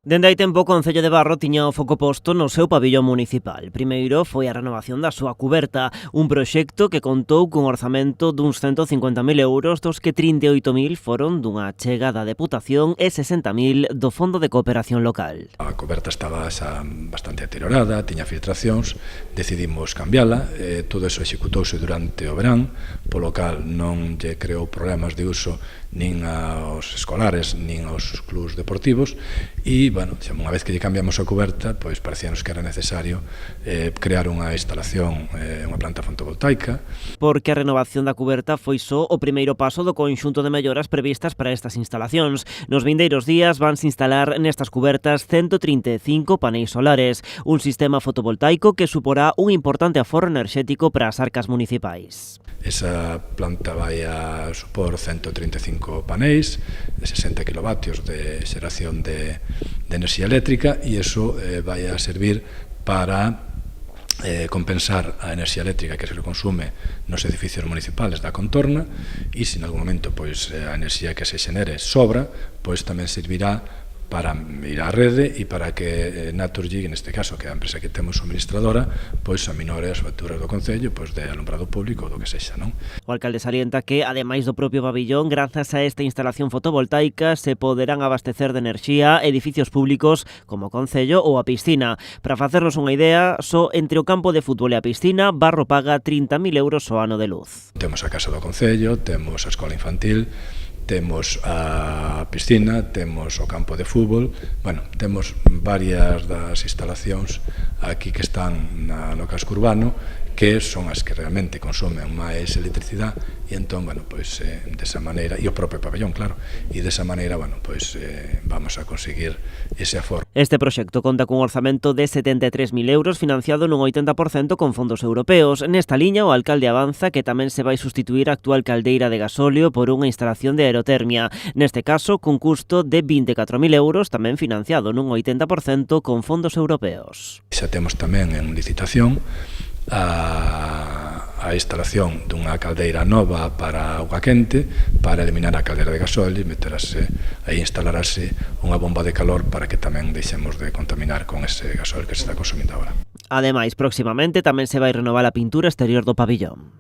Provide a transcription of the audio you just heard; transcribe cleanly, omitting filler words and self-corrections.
Dende hai tempo o Concello de Barro tiña o foco posto no seu pabillón municipal. Primeiro foi a renovación da súa cuberta, un proxecto que contou cun orzamento duns 150.000 euros, dos que 38.000 foron dunha achega da Deputación e 60.000 do Fondo de Cooperación Local. A coberta estaba xa bastante deteriorada, tiña filtracións, decidimos cambiala, todo eso executouse durante o verán, polo cal non lle creou problemas de uso nin aos escolares, nin aos clubs deportivos, e, bueno, unha vez que lle cambiamos a coberta, pois parecíanos que era necesario crear unha instalación, unha planta fotovoltaica. Porque a renovación da cuberta foi só o primeiro paso do conxunto de melloras previstas para estas instalacións. Nos vindeiros días vanse instalar nestas cubertas 135 paneis solares, un sistema fotovoltaico que suporá un importante aforro enerxético para as arcas municipais. Esa planta vai a supor 135 paneis de 60 kilovatios de xeración de enerxía eléctrica, e iso vai a servir para compensar a enerxía eléctrica que se consume nos edificios municipales da contorna, e se en algún momento pois a enerxía que se xenere sobra, pois tamén servirá para ir á rede e para que Naturgy, neste caso, que é a empresa que temos suministradora, pois aminore as facturas do Concello pois de alumbrado público ou do que sexa, non? O alcalde salienta que, ademais do propio pabillón, grazas a esta instalación fotovoltaica se poderán abastecer de enerxía edificios públicos como o Concello ou a piscina. Para facernos unha idea, só entre o campo de fútbol e a piscina, Barro paga 30.000 euros ao ano de luz. Temos a Casa do Concello, temos a escola infantil, temos a piscina, temos o campo de fútbol, bueno, temos varias das instalacións aquí que están no casco urbano, que son as que realmente consumen máis electricidade, e entón, bueno, pois desa maneira, e o propio pabellón, claro, e desa maneira, bueno, pois vamos a conseguir ese aforro. Este proxecto conta cun orzamento de 73.000 euros financiado nun 80% con fondos europeos. Nesta liña, o alcalde avanza que tamén se vai sustituir a actual caldeira de gasóleo por unha instalación de aerotermia, neste caso cun custo de 24.000 euros, tamén financiado nun 80% con fondos europeos. Xa temos tamén en licitación a instalación dunha caldeira nova para auga quente, para eliminar a caldeira de gasóleo e instalarase unha bomba de calor para que tamén deixemos de contaminar con ese gasóleo que se está consumindo agora. Ademais, próximamente tamén se vai renovar a pintura exterior do pabillón.